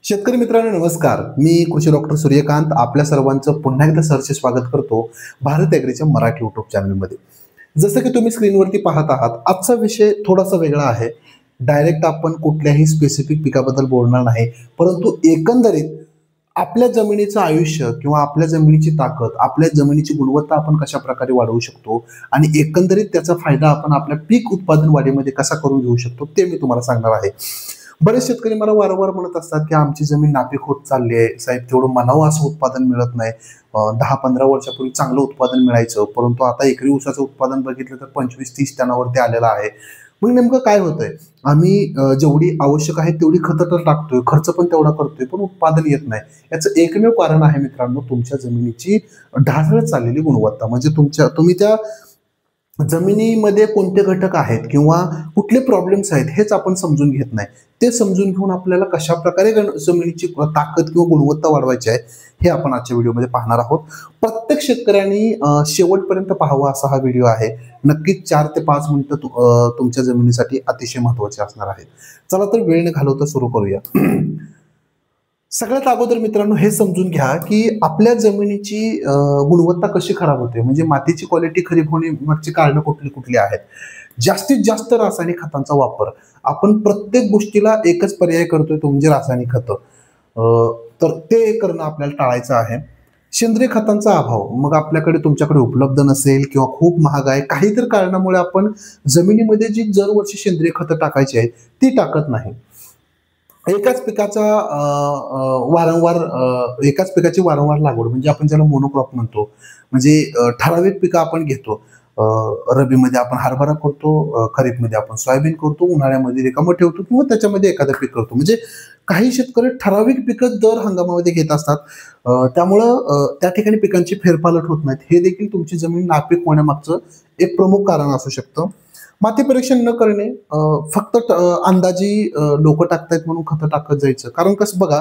शेतकरी मित्रांनो नमस्कार. मी कृषी डॉक्टर सूर्यकांत आपल्या सर्वांचं पुन्हा एकदा सरचे स्वागत करतो भारत ॲग्रीच्या मराठी यूट्यूब चॅनलमध्ये. जसं की तुम्ही स्क्रीनवरती पाहत आहात, आजचा विषय थोडासा वेगळा आहे. डायरेक्ट आपण कुठल्याही स्पेसिफिक पिकाबद्दल बोलणार नाही, परंतु एकंदरीत आपल्या जमिनीचं आयुष्य किंवा आपल्या जमिनीची ताकद, आपल्या जमिनीची गुणवत्ता आपण कशा प्रकारे वाढवू शकतो आणि एकंदरीत त्याचा फायदा आपण आपल्या पीक उत्पादन वाढीमध्ये कसा करून घेऊ शकतो ते मी तुम्हाला सांगणार आहे. बरेच शेतकरी मला वारंवार म्हणत असतात की आमची जमीन नापीक होत चालली आहे साहेब, तेवढं म्हणावं असं उत्पादन मिळत नाही. 10-15 वर्षापूर्वी चांगलं उत्पादन मिळायचं, परंतु आता एकरी ऊसाचं उत्पादन बघितलं तर 25-30 टनावरती आलेलं आहे. मग नेमकं काय होतंय? आम्ही जेवढी आवश्यक आहे तेवढी खतं तर टाकतोय, खर्च पण तेवढा करतोय, पण उत्पादन येत नाही. याचं एकमेव कारण आहे मित्रांनो, तुमच्या जमिनीची ढासळत चाललेली गुणवत्ता. म्हणजे तुम्ही त्या जमिनीमध्ये कोणते घटक आहेत किंवा कुठले प्रॉब्लेम्स आहेत हेच आपण समजून घेत नाही. ते समजून घेऊन आपल्याला कशा प्रकारे जमिनीची ताकद किंवा गुणवत्ता वाढवायची आहे हे आपण आजच्या व्हिडिओमध्ये पाहणार आहोत. प्रत्येक शेतकऱ्यांनी शेवटपर्यंत पाहावा असा हा व्हिडिओ आहे. नक्कीच 4 ते 5 मिनिटं तुमच्या जमिनीसाठी अतिशय महत्त्वाचे असणार आहेत. चला तर वेळ न घालवता सुरू करूया. सगळ्यात अगोदर मित्रांनो हे समजून घ्या की आपल्या जमिनीची गुणवत्ता कशी खराब होते, म्हणजे मातीची क्वालिटी खराब होण्यामागची कारणं कुठली कुठली आहेत. जास्तीत जास्त रासायनिक खतांचा वापर. आपण प्रत्येक गोष्टीला एकच पर्याय करतोय, तो म्हणजे रासायनिक खतं. तर ते करणं आपल्याला टाळायचं आहे. सेंद्रिय खतांचा अभाव, मग आपल्याकडे तुमच्याकडे उपलब्ध नसेल किंवा खूप महाग आहे, काहीतरी कारणामुळे आपण जमिनीमध्ये जी दरवर्षी सेंद्रिय खतं टाकायची आहेत ती टाकत नाही. एकाच पिकाचा एकाच पिकाची वारंवार लागवड, म्हणजे आपण ज्याला मोनोक्रॉप म्हणतो. म्हणजे ठराविक पिकं आपण घेतो. रब्बीमध्ये आपण हरभरा करतो, खरीपमध्ये आपण सोयाबीन करतो, उन्हाळ्यामध्ये रिकामं ठेवतो किंवा त्याच्यामध्ये एखादं पीक करतो. म्हणजे काही शेतकरी ठराविक पिकं दर हंगामामध्ये घेत असतात. त्यामुळं त्या ठिकाणी पिकांची फेरपालट होत नाहीत. हे देखील तुमची जमीन नापीक होण्यामागचं एक प्रमुख कारण असू शकतं. माती परीक्षण न करणे, फक्त अंदाजी लोक टाकतायत म्हणून खतं टाकत जायचं. कारण कसं बघा,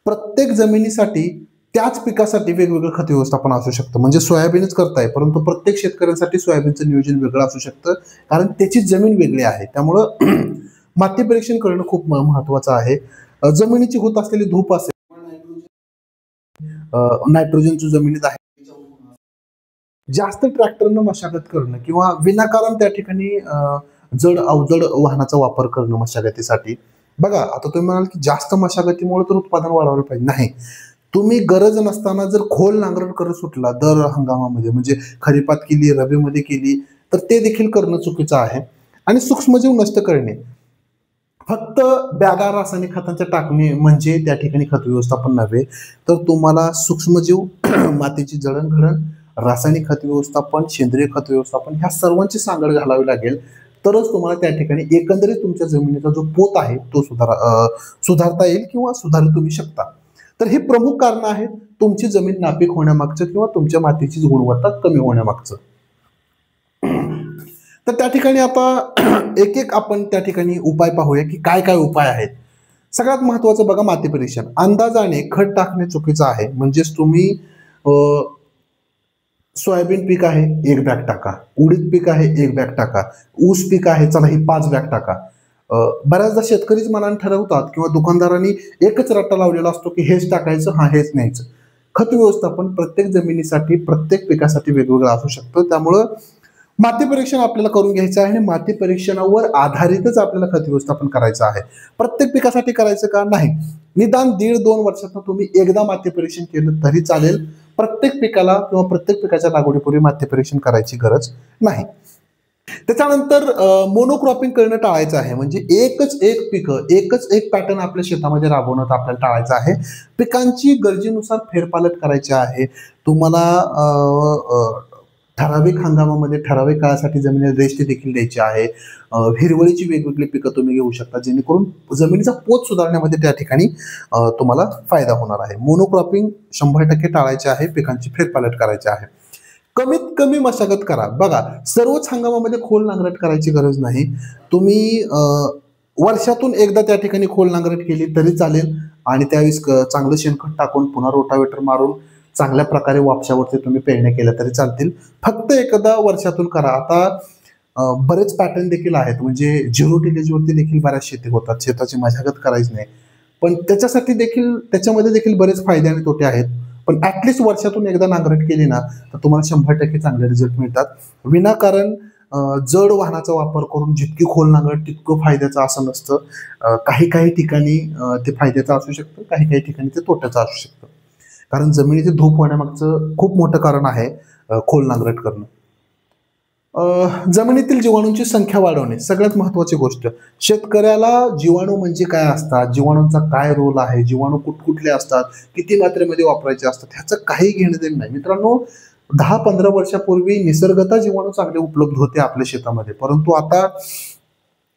प्रत्येक जमिनीसाठी त्याच पिकासाठी वेगवेगळं खत व्यवस्थापन असू शकतं. म्हणजे सोयाबीनच करताय, परंतु प्रत्येक शेतकऱ्यांसाठी सोयाबीनचं नियोजन वेगळं असू शकतं, कारण त्याची जमीन वेगळी आहे. त्यामुळं माती परीक्षण करणं खूप महत्वाचं आहे. जमिनीची होत असलेली धूप असेल, नायट्रोजनची जमिनीत आहे, जास्त ट्रॅक्टरनं मशागत करणं किंवा विनाकारण त्या ठिकाणी जड अवजड वाहनाचा वापर करणं मशागतीसाठी. बघा, आता तुम्ही म्हणाल की जास्त मशागतीमुळे तर उत्पादन वाढवलं पाहिजे. नाही, तुम्ही गरज नसताना जर खोल नांगरण करत सुटला दर हंगामामध्ये, म्हणजे खरीपात केली, रब्बीमध्ये केली, तर ते देखील करणं चुकीचं आहे. आणि सूक्ष्मजीव नष्ट करणे, फक्त बॅगा रासायनिक खतांच्या टाकणे म्हणजे त्या ठिकाणी खत व्यवस्थापन नव्हे, तर तुम्हाला सूक्ष्मजीव, मातीची जडणघडण, रासायनिक खत व्यवस्थापन, सेंद्रिय खत व्यवस्थापन ह्या सर्वांची सांगड घालावी लागेल. तरच तुम्हाला त्या ठिकाणी एकंदरीत तुमच्या जमिनीचा जो पोत आहे तो सुधारता येईल किंवा सुधारू तुम्ही शकता. तर ही प्रमुख कारण आहेत तुमची जमीन नापीक होण्यामागचं किंवा तुमच्या मातीची गुणवत्ता कमी होण्यामागचं. तर त्या ठिकाणी आता एक एक आपण त्या ठिकाणी उपाय पाहूया की काय काय उपाय आहेत. सगळ्यात महत्वाचं बघा, माती परीक्षण. अंदाजाने खत टाकणे चुकीचं आहे. म्हणजेच तुम्ही सोयाबीन पीक आहे 1 बॅग टाका, उडीद पीक आहे 1 बॅग टाका, ऊस पीक आहे चला ही 5 बॅग टाका. बऱ्याचदा शेतकरीच मनाने ठरवतात किंवा दुकानदारांनी एकच रट्टा लावलेला असतो की हेच टाकायचं, हा हेच न्यायचं. खत व्यवस्थापन प्रत्येक जमिनीसाठी, प्रत्येक पिकासाठी वेगवेगळं असू शकतं. त्यामुळं माती परीक्षण आपल्याला करून घ्यायचं आहे आणि माती परीक्षणावर आधारितच आपल्याला खत व्यवस्थापन करायचं आहे. प्रत्येक पिकासाठी करायचं का? नाही. निदान 1.5-2 वर्षात तुम्ही एकदा माती परीक्षण केलं तरी चालेल. प्रत्येक पिकाला किंवा प्रत्येक पिकाच्या लागवडीपूर्वी माती परीक्षण करायची गरज नाही. त्याच्यानंतर मोनोक्रॉपिंग करणं टाळायचं आहे. म्हणजे एकच एक पिकं, एकच एक पॅटर्न आपल्या शेतामध्ये राबवणं आपल्याला टाळायचं आहे. पिकांची गरजेनुसार फेरपालट करायची आहे. तुम्हाला ठराविक हंगामामध्ये ठराविक काळासाठी जमिनीला रेस्ट देखील द्यायची आहे. हिरवळीची वेगवेगळी पिकं तुम्ही घेऊ शकता, जेणेकरून जमिनीचा पोत सुधारण्यामध्ये त्या ठिकाणी तुम्हाला फायदा होणार आहे. मोनोक्रॉपिंग 100% टाळायचे आहे. पिकांची फेरपालट करायची आहे. कमीत कमी मशागत करा. बघा, सर्वच हंगामामध्ये खोल नांगरट करायची गरज नाही. तुम्ही वर्षातून एकदा त्या ठिकाणी खोल नांगरट केली तरी चालेल आणि त्यावेळेस चांगलं शेणखत टाकून पुन्हा रोटावेटर मारून चांगल्या प्रकारे वापशावरती तुम्ही पेरण्या केल्या तरी चालतील. फक्त एकदा वर्षातून करा. आता बरेच पॅटर्न देखील आहेत, म्हणजे झिरो टिलेजवरती देखील बऱ्याच शेती होतात. शेताची मशागत करायची नाही, पण त्याच्यामध्ये देखील बरेच फायदे आणि तोटे आहेत. पण ऍटलिस्ट वर्षातून एकदा नांगरट केली ना तर तुम्हाला 100% चांगले रिझल्ट मिळतात. विनाकारण जड वाहनाचा वापर करून जितकी खोल नांगरट तितकं फायद्याचं असं नसतं. काही काही ठिकाणी ते फायद्याचं असू शकतं, काही काही ठिकाणी ते तोट्याचं असू शकतं. कारण जमिनीची धूप होण्यामागचं खूप मोठं कारण आहे खोल नांगरट करणं. जमिनीतील जीवाणूंची संख्या वाढवणे सगळ्यात महत्वाची गोष्ट. शेतकऱ्याला जीवाणू म्हणजे काय असतात, जीवाणूंचा काय रोल आहे, जीवाणू कुठकुठले असतात, किती मात्रेमध्ये वापरायचे असतात, ह्याचं काही घेणं देणं नाही. मित्रांनो, 10-15 वर्षापूर्वी निसर्गतः जीवाणू चांगले उपलब्ध होते आपल्या शेतामध्ये, परंतु आता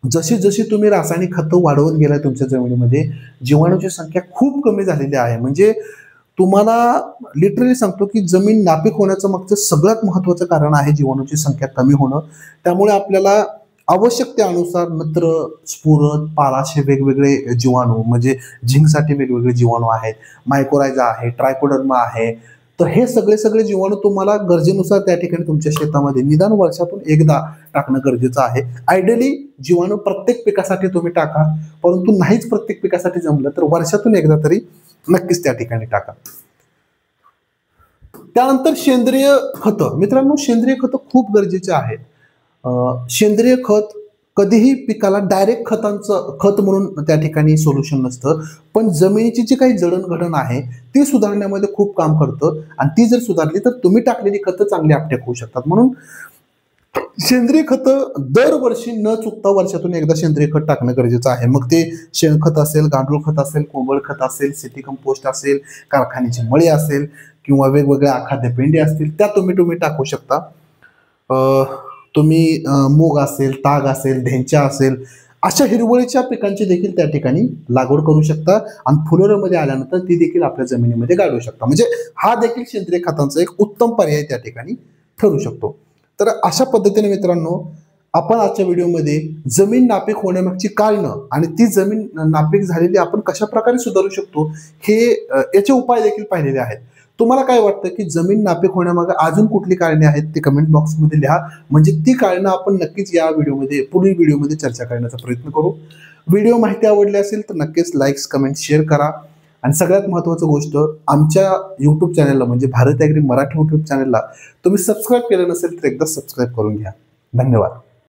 जशी जशी तुम्ही रासायनिक खतं वाढवत गेलाय तुमच्या जमिनीमध्ये, जीवाणूची संख्या खूप कमी झालेली आहे. म्हणजे तुम्हाला लिटरली सांगतो की जमीन नापीक होण्याचं मागचं सगळ्यात महत्वाचं कारण आहे जीवाणूची संख्या कमी होणं. त्यामुळे आपल्याला आवश्यकतेनुसार नत्र, स्फुरद, पालाश हे वेगवेगळे जीवाणू, म्हणजे झिंकसाठी वेगवेगळे जीवाणू आहेत, मायकोरायझा आहे, ट्रायकोडर्मा आहे. तर हे सगळे सगळे जीवाणू तुम्हाला गरजेनुसार त्या ठिकाणी तुमच्या शेतामध्ये निदान वर्षातून एकदा टाकणं गरजेचं आहे. आयडियली जीवाणू प्रत्येक पिकासाठी तुम्ही टाका, परंतु नाहीच प्रत्येक पिकासाठी जमलं तर वर्षातून एकदा तरी नक्कीच त्या ठिकाणी टाका. त्यानंतर सेंद्रिय खतं. मित्रांनो, सेंद्रिय खतं खूप गरजेचे आहेत. सेंद्रिय खत कधीही पिकाला डायरेक्ट खत म्हणून त्या ठिकाणी सोल्युशन नसतं, पण जमिनीची जी काही जडणघडण आहे ती सुधारण्यामध्ये खूप काम करतं आणि ती जर सुधारली तर तुम्ही टाकलेली खतं चांगली अपटेक होऊ शकतात. म्हणून सेंद्रिय खतं दरवर्षी न चुकता वर्षातून एकदा सेंद्रिय खत टाकणं गरजेचं आहे. मग ते शेणखत असेल, गांडूळ खत असेल, कोंबड खत असेल, सिटी कंपोस्ट असेल, कारखान्याची मळी असेल किंवा वेगवेगळ्या अखाद्य पेंडी असतील, त्या तुम्ही टाकू शकता. तुम्ही मूग असेल, ताग असेल, ढेंचा असेल, अशा हिरवळीच्या पिकांची देखील त्या ठिकाणी लागवड करू शकता आणि फुलोऱ्यामध्ये आल्यानंतर ती देखील आपल्या जमिनीमध्ये गाडू शकता. म्हणजे हा देखील सेंद्रिय खतांचा एक उत्तम पर्याय त्या ठिकाणी ठरू शकतो. तर अशा पद्धतीने मित्रांनो, आपण आजच्या व्हिडिओमध्ये जमीन नापीक होण्यामागची कारणं आणि ती जमीन नापीक झालेली आपण कशा प्रकारे सुधारू शकतो हे याचे उपाय देखील पाहिलेले आहेत. तुम्हाला काय वाटतं की जमीन नापीक होण्यामागे अजून कुठली कारणे आहेत ते कमेंट बॉक्समध्ये लिहा. म्हणजे ती कारणं आपण नक्कीच या व्हिडिओमध्ये, पुढील व्हिडिओमध्ये चर्चा करण्याचा प्रयत्न करू. व्हिडिओ माहिती आवडली असेल तर नक्कीच लाईक्स, कमेंट, शेअर करा. आणि सगळ्यात महत्त्वाची गोष्ट, आमच्या यूट्यूब चॅनलला म्हणजे भारत ॲग्री मराठी यूट्यूब चॅनलला तुम्ही सबस्क्राईब केलं नसेल तर एकदा सबस्क्राईब करून घ्या. धन्यवाद.